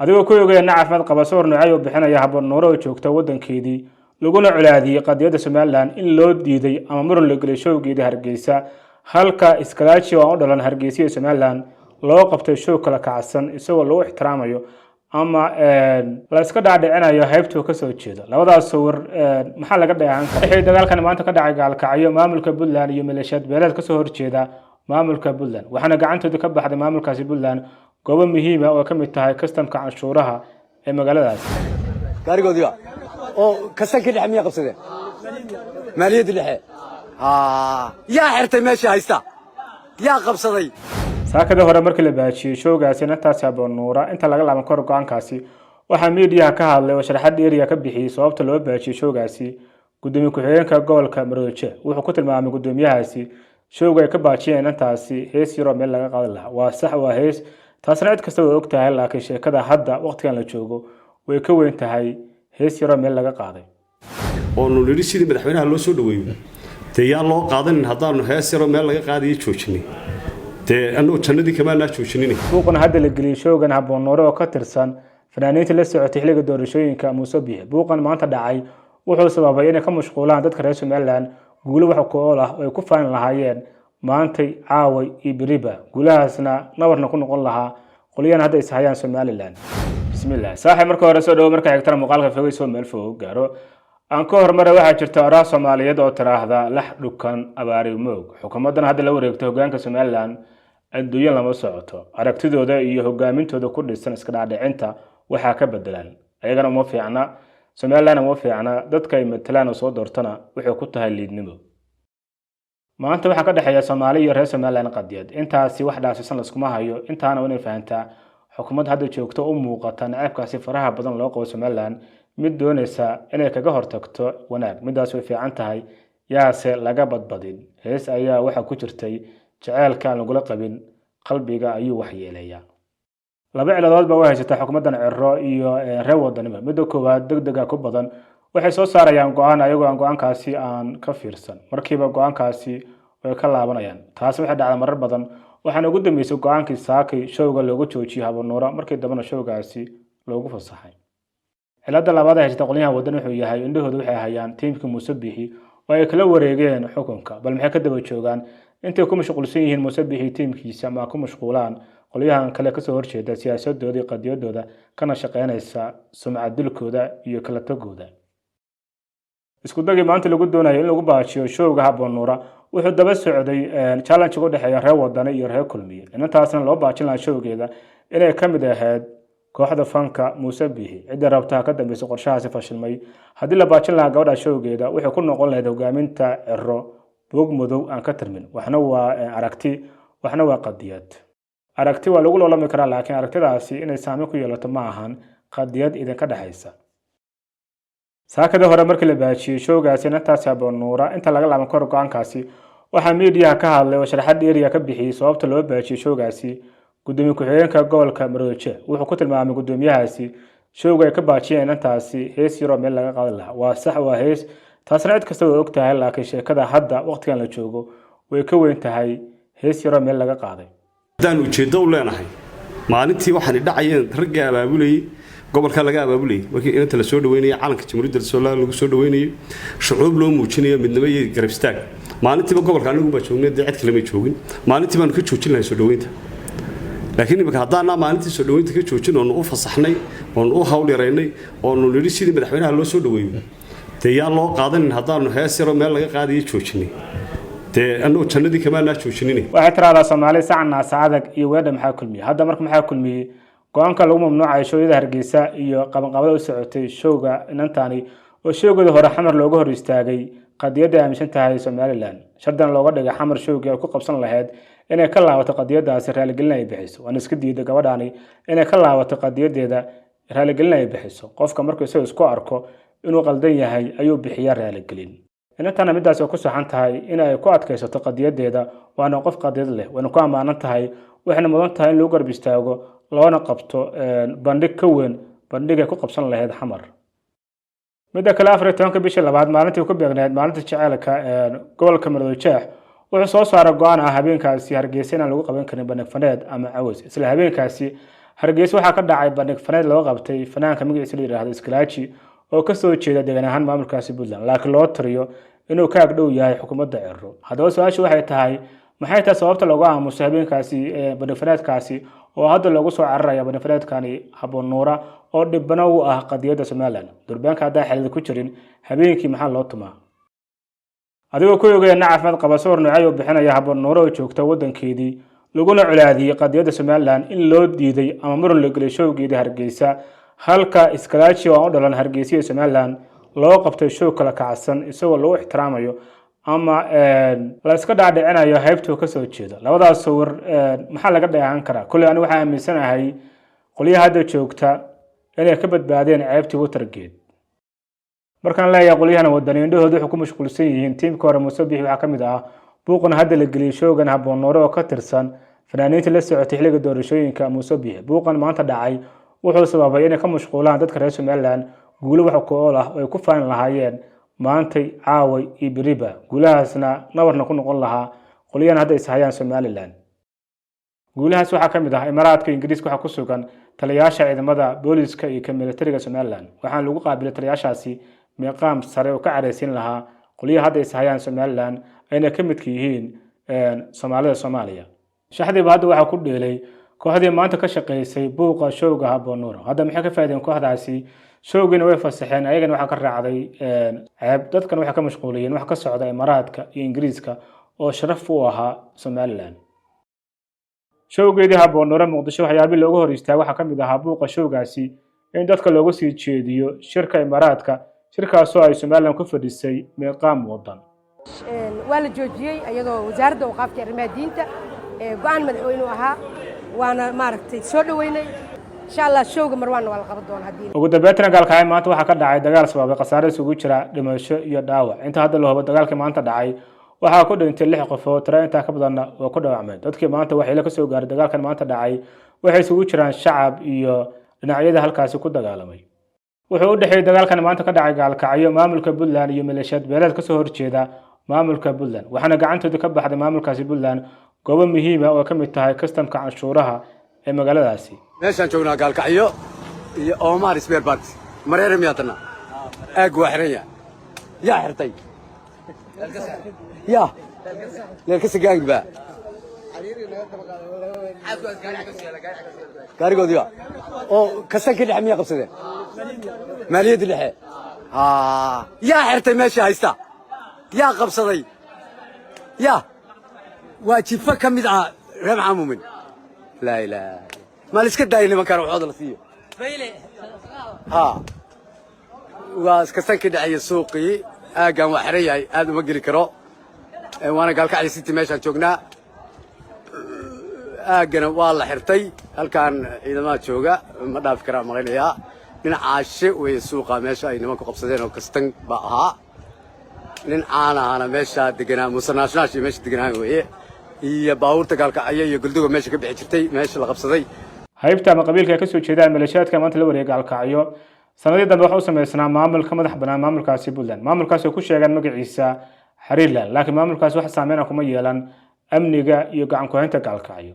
adigoo ku ogeeyna caafimaad qaba sawir noocay oo bixinaya habboon nooro joogta wadankeedii laguna culaadiyay qadiyada Soomaaliland in loo diiday ama muran la galay showgeeda Hargeysa halka iskalaashi oo u dhalan Hargeysa iyo Soomaaliland loo qabtay show kala kacsan isagoo loo ixtiraamayo ama la iska dhaadhicinayo haybta ka soo jeeda labadaas sawir maxaa laga dhayan karaa dagaalkan maanta ka dhacay gaalkacyo maamulka Puntland iyo maleeshiyad beeleed ka soo horjeeda maamulka Puntland waxaana gacantooda ka baxday maamulkaasi Puntland goobo muhiim ah oo ka mid tahay kastamka canshuuraha ee magaaladaas gaarigoodiga oo kasanka dhexe miya qabsadeen maaliyadda dhexe yaa xirtay meesha haysta yaa qabsaday saakada hore markii la baajiyay showgaasi intaas habboon nuura inta laga laaban karo go'aankaasi waxa media ka hadlay oo sharaxaad dheeriya ka bixiyay sababta loo baajiyay showgaasi gudoomiye ku-xigeenka gobolka Maroodijeex wuxuu ku tilmaamay gudoomiyahaasi showga ay ka baajiyeen intaasi hees yaro meel laga qaadan lahaa waa sax waa hees taasna cid kasta way ogtahay laakiin sheekada hadda waqtigan la joogo way ka weyn tahay hees yaro meel laga qaaday oo noliri sidii madaxweynaha loo soo dhaweeyo yaa loo qaadan hadaan hees yaro meel laga qaadiyo joojinay anoo jannadii kama la joojinay buuqna hadda la geliyay showgan habboon nooro oo ka tirsan fanaaniinta la socotay xilliga doorashooyinka Muuse Biixi buuqan maanta dhacay wuxuu sababay inay ka mashquulaan dadka reer Soomaaliland guulo wax ku ool ah oo ay ku faan lahaayeen maantay caaway iyo biriba guulahaasna nabarna ku noqon lahaa qoliyaan hadda is hayaan Soomaaliland bismillaah saaxiib marka hore soo dhaw marka xigtana muuqaalka fogeyso meel fog gaaro aan ka hormaray waxa jirta oraa Soomaaliyeed oo tiraahda lax dhukan abaari moog xukuumadan hadda la wareegto hoggaanka Soomaaliland adduunyo lama socoto aragtidooda iyo hogaamintooda ku dhisan iska dhaadhicinta waxa ka bedelan ayagana uma fiicna Soomaaliland uma fiicna dadka ay matalaan oo soo doortana wuxuu ku tahay liidnimo maanta waxa ka dhaxeeya Soomaaliya iyo reer Soomaaliland qadiyad intaasi wax dhaasisan la iskuma hayo intaana inay fahantaa xukuumad hadda joogto u muuqata nacaybkaasi faraha badan loo qabo Soomaaliland mid doonaysa inay kaga hortagto wanaag midaas way fiican tahay yaase laga badbadin hees ayaa waxa ku jirtay jaceelka lagu la qabin qalbiga ayuu wax yeelaya laba ciladood ba haysta xukuumadan Cirro iyo reer wadanimo midda koowaad degdega ku badan waxay soo saarayaan go'aan ayagoo aan go'aankaasi aan ka fiirsan markiiba go'aankaasi way ka laabanayaan taas waxay dhacday marar badan waxaan ugu dambeysay go'aankii saakay showga loogu joojiyay habboon noora markii dambana showgaasi loogu fasaxay cilada labaad ee haysta qolyaha wadan wuxuu yahay indhahoodu waxay hayaan tiimka Muuse Biixi oo ay kala wareegeen xukunka bal maxay ka daba joogaan intay ku mashquulsan yihiin Muuse Biixi tiimkiisa ma ku mashquulaan qolyahan kale ka soo horjeeda siyaasadooda iyo qadiyadooda kana shaqeynaysa sumcad dilkooda iyo kala tagooda isku dagii maanta lagu doonayo in lagu baajiyo showga habboon nuura wuxuu daba socday challenge u dhaxeeya reer wadan iyo reer kulmiye intaasna loo baajin lahaa showgeeda inay ka mid ahayd kooxda fanka Muuse Biixi cid rabta ka dambeysay qorshahaasi fashilmay hadii la baajin lahaa gabadha showgeeda wuxuu ku noqon lahayd hogaaminta Cirro boog madow aan ka tirmin waxna waa aragti waxna waa qadiyad aragti waa lagu loolami karaa laakiin aragtidaasi inay saameyn ku yeelato ma ahan qadiyad idin ka dhaxaysa saakada hore markii la baajiyay showgaasi intaas habboon nuura inta laga laaban karo go'aankaasi waxa media ka hadlay oo sharaxaad dheeriya ka bixiyay sababta loo baajiyay showgaasi gudoomiye ku-xigeenka gobolka Maroodijeex wuxuu ku tilmaamay gudoomiyahaasi showga ay ka baajiyeen intaasi hees yaro meel laga qaadan lahaa waa sax waa hees taasna cid kasta way ogtahay laakiin sheekada hadda waqtigan la joogo way ka weyn tahay hees yaro meel laga qaaday hadaan ujeedo u leenahay maalintii waxaan dhacayeen rag abaabulay gobolka laga abaabulay markii inta la soo dhaweynay calanka jamhuuriyadda Soomaaliya lagu soo dhaweynay shucuub loo muujinayo midnimo iyo garab istaag maalintii gobolka anagu ba joognay cid kale ma joogin maalintii baan ka joojin lahayn soo dhaweynta laakiin imika hadaan maalintii soo dhaweynta ka joojin oo u fasaxnay oo u hawl yareynay oo noliri sidii madaxweynaha loo soo dhaweeyo yaa loo qaadan hadaan hees yaro meel laga qaadiyo joojinay anoo jannadii kama la joojinay waxa tiraahdaa Soomaaliya saacna saacadag iyo weedha maxaa kulmiyay hadda marka maxaa kulmiyay go'aanka lagu mamnuucay showda Hargeysa iyo qabanqaabada u socotay showga inantaani oo showgada hore xamar looga hor istaagay qadiyada aaminsan tahay Soomaaliland shardan looga dhigay xamar showga ku qabsan lahayd inay ka laabato qadiyadaasi raaligelin ay bixiso waan iska diiday gabadhaani inay ka laabato qadiyadeeda raaligelin ay bixiso qofka markuu isku arko inuu qaldan yahay ayuu bixiyaa raaligelin inantana midaas oo ku saxan tahay in ay ku adkaysato qadiyadeeda waana qof qadiyad leh waana ku amaanan tahay waxna mudan tahay in lagu garab istaago loona qabto bandhig ka weyn bandhiga ku qabsan lahayd xamar midda kale 14 bishii labaad maalintii ku beegnayd maalinta jaceelka gobolka Maroodijeex wuxuu soo saaray go'aan ah habeenkaasi Hargeysa in lagu qaban karin bandhig faneed ama caws isla habeenkaasi hargeysa waxaa ka dhacay bandhig faneed loo qabtay fanaanka magaciisa la yiraahdo Iskalaaji oo ka soo jeeda deegaan ahaan maamulkaasi Puntland laakiin loo tiriyo inuu ka agdhow yahay xukuumadda Ciro. Haddaba su'aashu waxay tahay maxay tahay sababta loogu aamusay habeenkaasi bandhig faneedkaasi oo hadda lagu soo cararaya bandhig faneedkani Habboon Nuura oo dhibana u ah qadiyadda Somaliland. Durbaanka hadda xilid ku jirin habeenkii maxaa loo tumaa adigoo ku ogeeyna caafimaad qaba sawir noocay oo bixinaya Habboon Nuura oo joogta wadankeedii laguna culaadiyay qadiyadda Somaliland in loo diiday ama muran la gelay showgeedii Hargeysa halka Iskalaaji oo u dhalan Hargeysa iyo Somaliland loo qabtay show kala kacsan isagoo loo ixtiraamayo ama la iska dhaadhicinayo haybta ka soo jeeda labadaas sawir maxaa laga dhayan karaa kulli anigu waxaan aaminsanahay qoliyaha hadda joogta inay ka badbaadeen ceebtii Watergate markaan leeyahay qoliyahana wadaniindhoodu wuxuu ku mashquulsan yihiin tiimka hore Muuse Biixi waxa kamid ah buuqan hadda la geliyay showgan Habboon Nuura oo ka tirsan fanaaniinta la socotay xilliga doorashooyinka Muuse Biixi buuqan maanta dhacay wuxuu sababay inay ka mashquulaan dadka reer Somaliland guulo wax ku ool ah oo ay ku faan lahaayeen maantay caaway iyo biriba guulahaasna nabarna ku noqon lahaa qoliyahan hadda is hayaan Somaliland guulahaas waxaa kamid ah Imaaraadka Ingiriiska waxa ku sugan taliyaasha ciidamada booliska iyo militariga Somaliland waxaan lagu qaabilay taliyaashaasi meeqaam sare oo ka careysin lahaa qoliyaha hadda is hayaan Somaliland ayna ka mid yihiin Soomaalida Soomaaliya shaxdiiba hadda waxa ku dheelay kooxdii maanta ka shaqeysay buuqa showga Habboon Nuura hadda maxay ka faa'iideen kooxdaasi showgina way fasaxeen ayagana waxa ka raacday ceeb dadkan waxa ka mashquuliyeen wax ka socda Imaaraadka iyo Ingiriiska oo sharaf u ahaa Somaliland showgeedii Habboon Nuura Muqdisho waxyaabii loogu hor istaagay waxa kamid ah buuqa showgaasi in dadka loogu sii jeediyo shirka Imaaraadka shirkaas oo ay Somaliland ku fadhisay meeqaam wadan waa la joojiyay iyadoo wasaaradda waqaafta arrimaha diinta go'aan madaxweynuhu ahaa waana maaragtay soo dhaweynay insha Allah showga marwaan waa la qaban doonaa hadii ugu dambeyntii gaalkacay maanta waxa ka dhacay dagaal sababay khasaare isugu jira dhimasho iyo dhaawac inta hadda la hubo dagaalkii maanta dhacay waxa ku dhintay 6 qof oo tira inta ka badan oo ku dhaawacmay dadkii maanta waxay la ka soo gaaray dagaalkan maanta dhacay waxay isugu jiraan shacab iyo dhinacyada halkaasi ku dagaalamay wuxuu u dhaxay dagaalkan maanta ka dhacay gaalkacyo maamulka Puntland iyo maleeshiyad beeleed ka soo horjeeda maamulka Puntland waxaana gacantooda ka baxday maamulkaasi Puntland goobo muhiim ah oo ka mid tahay kastamka canshuuraha ee magaaladaasi meeshaan joognaa gaalkacyo iyo Omar Spare Parts mareer miyaatana aag waa xiran yaa xirtay yaa leelka sigaanba gaarigoodii oo kasanka dhex miyaa qabsadeen maaliyadda dhexe yaa xirtay meesha haysta yaa qabsaday yaa waa jifa ka mid ah reer Maxamuud لا لا ما لسه دايني ما كانوا عوض لسيه واسكسن كده عي السوقي اجا وحريه هذا ما قلي كرو وانا قال كعلي ستي ماشي جوجنا اجنا والله حرتي هل كان اذا ما جوجا ما داف كرا مغنيا من عاشه وي سوقا ماشي اي نما كقبسدين او كستن باها لين انا ماشي دغنا مسناشناشي ماشي دغنا وي iyo baawurta gaalkacyo iyo gulduga meesha ka bixi jirtay meesha la qabsaday haybta ama qabiilka ka soo jeeda maleeshiyaadka maanta la wareegay gaalkacyo sanadii dambe waxa uu sameysnaa maamulka madax banaan maamulkaasi Puntland maamulkaasi oo ku sheegan magaciisa Xariirland laakiin maamulkaasi wax saameyn ah kuma yeelan amniga iyo gacan ku haynta gaalkacyo